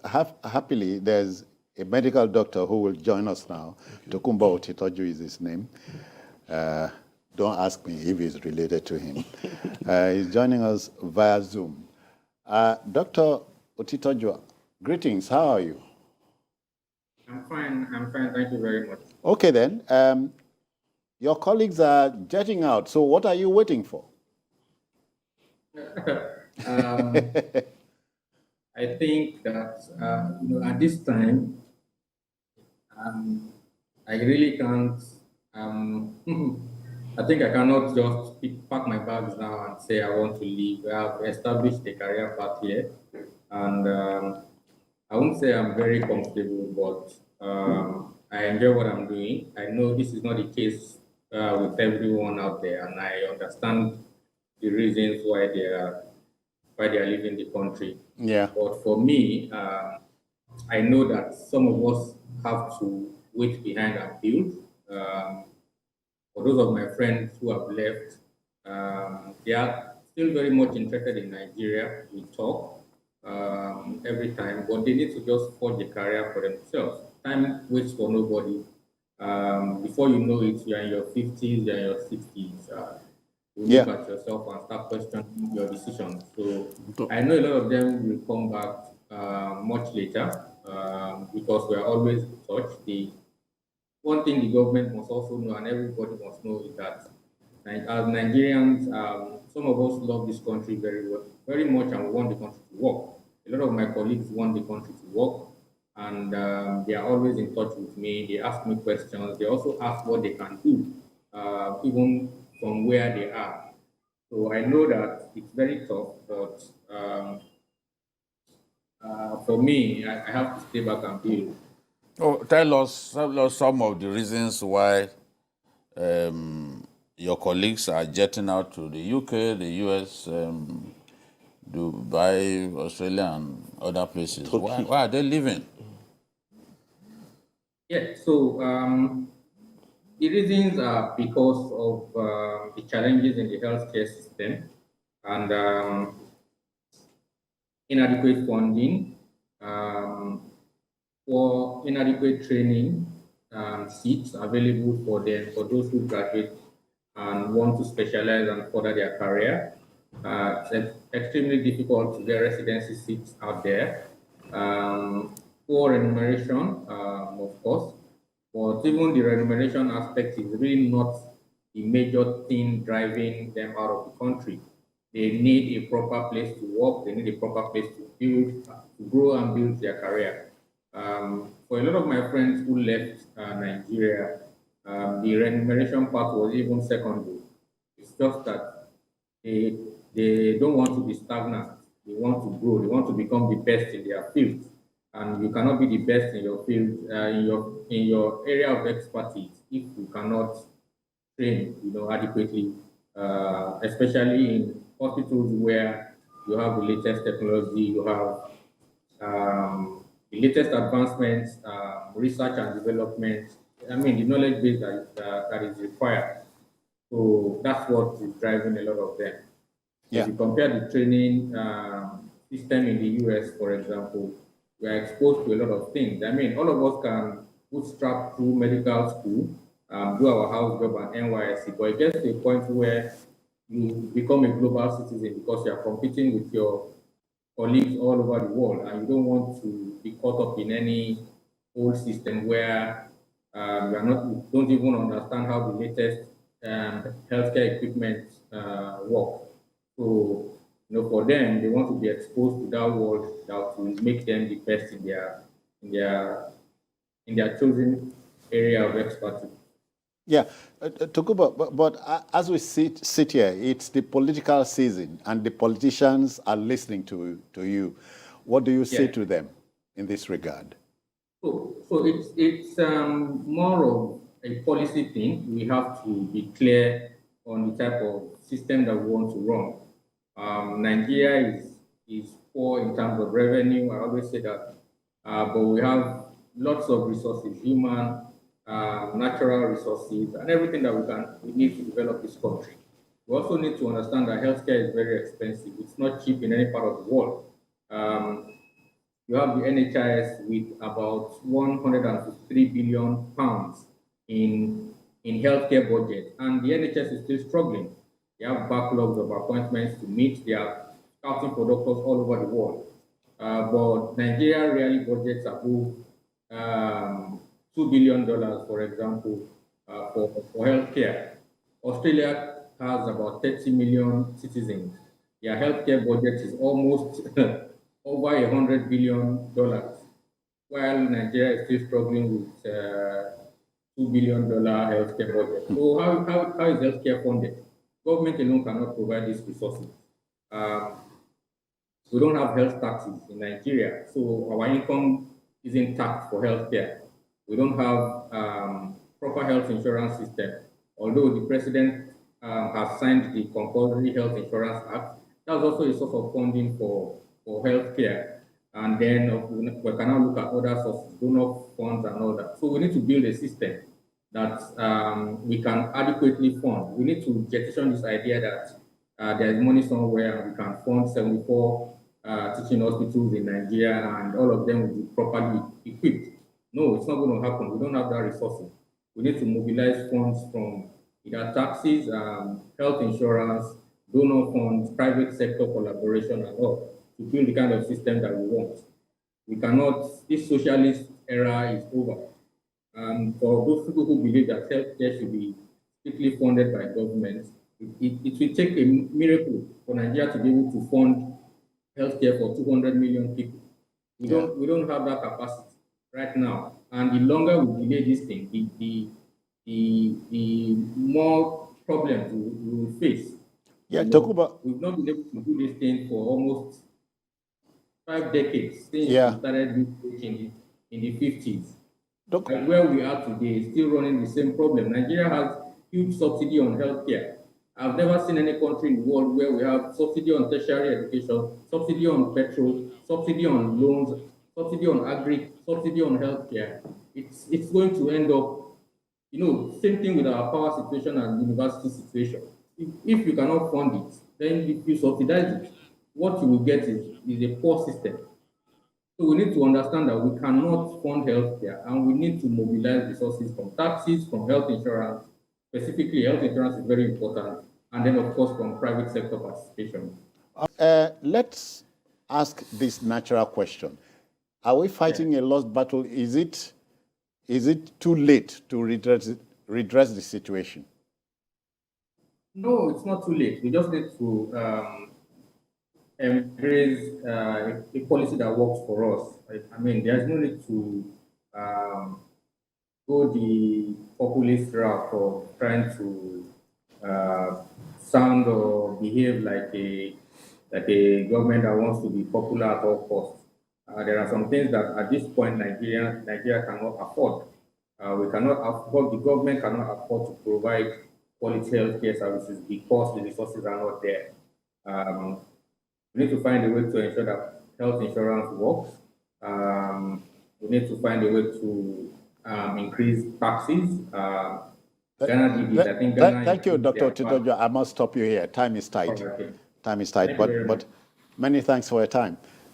happily, there's a medical doctor who will join us now. Okay. Tokunbo Otitoju is his name. Don't ask me if he's related to him. He's joining us via Zoom. Dr. Otitoju, greetings. How are you? I'm fine. Thank you very much. Okay, then. Your colleagues are jetting out. So what are you waiting for? I think that at this time, I really can't. I think I cannot just pack my bags now and say I want to leave. I have established a career path here, and I won't say I'm very comfortable, but I enjoy what I'm doing. I know this is not the case with everyone out there, and I understand the reasons why they are leaving the country. Yeah. But for me, I know that some of us have to wait behind and build. For those of my friends who have left, they are still very much interested in Nigeria. We talk every time, but they need to just forge a career for themselves. Time waits for nobody. Before you know it, you're in your 50s, you're in your 60s. You look at yourself and start questioning your decisions. So I know a lot of them will come back much later because we are always in touch. One thing the government must also know, and everybody must know, is that as Nigerians, some of us love this country very much, and we want the country to work. A lot of my colleagues want the country to work, and they are always in touch with me. They ask me questions. They also ask what they can do, even from where they are. So I know that it's very tough, but for me, I have to stay back and build. Oh, tell us some of the reasons why your colleagues are jetting out to the UK, the US, Dubai, Australia, and other places. Why are they leaving? Yeah, so the reasons are because of the challenges in the healthcare system and inadequate funding, for inadequate training seats available for them, for those who graduate and want to specialize and further their career. It's extremely difficult to get residency seats out there. Poor remuneration, of course, but even the remuneration aspect is really not the major thing driving them out of the country. They need a proper place to work. They need a proper place to build, to grow and build their career. For a lot of my friends who left Nigeria, the remuneration part was even secondary. It's just that they don't want to be stagnant. They want to grow. They want to become the best in their field. And you cannot be the best in your field, in your area of expertise, if you cannot train, adequately, especially in hospitals where you have the latest technology, you have the latest advancements, research and development. I mean, the knowledge base that is required. So that's what is driving a lot of them. Yeah. If you compare the training system in the US, for example, we are exposed to a lot of things. I mean, all of us can bootstrap through medical school, do our house job at NYSC, but it gets to a point where you become a global citizen because you are competing with your colleagues all over the world, and you don't want to be caught up in any old system where you don't even understand how the latest healthcare equipment work. So, for them, they want to be exposed to that world that will make them the best in their chosen area of expertise. Yeah, Tokubo, but as we sit here, it's the political season, and the politicians are listening to you. What do you say to them in this regard? So it's more of a policy thing. We have to be clear on the type of system that we want to run. Nigeria is poor in terms of revenue. I always say that, but we have lots of resources, human, natural resources, and everything that we need to develop this country. We also need to understand that healthcare is very expensive. It's not cheap in any part of the world. you have the NHIS with about 153 billion pounds in healthcare budget, and the NHS is still struggling. They have backlogs of appointments to meet. They are scouting for doctors all over the world. But Nigeria rarely budgets above $2 billion, for example, for healthcare. Australia has about 30 million citizens. Their healthcare budget is almost over $100 billion, while Nigeria is still struggling with $2 billion healthcare budget. So how is healthcare funded? Government alone cannot provide these resources. We don't have health taxes in Nigeria, so our income isn't taxed for healthcare. We don't have proper health insurance system. Although the president has signed the Compulsory Health Insurance Act, that's also a source of funding for healthcare. And then we can now look at other sources, donor funds and all that. So we need to build a system that we can adequately fund. We need to jettison this idea that there is money somewhere and we can fund 74 teaching hospitals in Nigeria and all of them will be properly equipped. No, it's not going to happen. We don't have that resources. We need to mobilize funds from either taxes, health insurance, donor funds, private sector collaboration and all to build the kind of system that we want. We cannot, this socialist era is over. For those people who believe that healthcare should be strictly funded by government, it will take a miracle for Nigeria to be able to fund healthcare for 200 million people. We don't have that capacity right now. And the longer we delay this thing, the more problems we will face. Yeah, talk about. We've not been able to do this thing for almost 5 decades since we started in the 50s. And where we are today is still running the same problem. Nigeria has huge subsidy on healthcare. I've never seen any country in the world where we have subsidy on tertiary education, subsidy on petrol, subsidy on loans, subsidy on agri, subsidy on healthcare. It's going to end up, same thing with our power situation and university situation. If you cannot fund it, then if you subsidize it, what you will get is a poor system. So we need to understand that we cannot fund healthcare and we need to mobilize resources from taxes, from health insurance. Specifically, health insurance is very important. And then, of course, from private sector participation. Let's ask this natural question. Are we fighting a lost battle? Is it too late to redress the situation? No, it's not too late. We just need to embrace a policy that works for us. I mean, there's no need to go the populist route of trying to sound or behave like a government that wants to be popular at all costs. There are some things that at this point Nigeria cannot afford. The government cannot afford to provide quality healthcare services because the resources are not there. We need to find a way to ensure that health insurance works. We need to find a way to increase taxes. Thank you, Dr. Otitoju. I must stop you here. Time is tight. Okay. Time is tight. But many thanks for your time.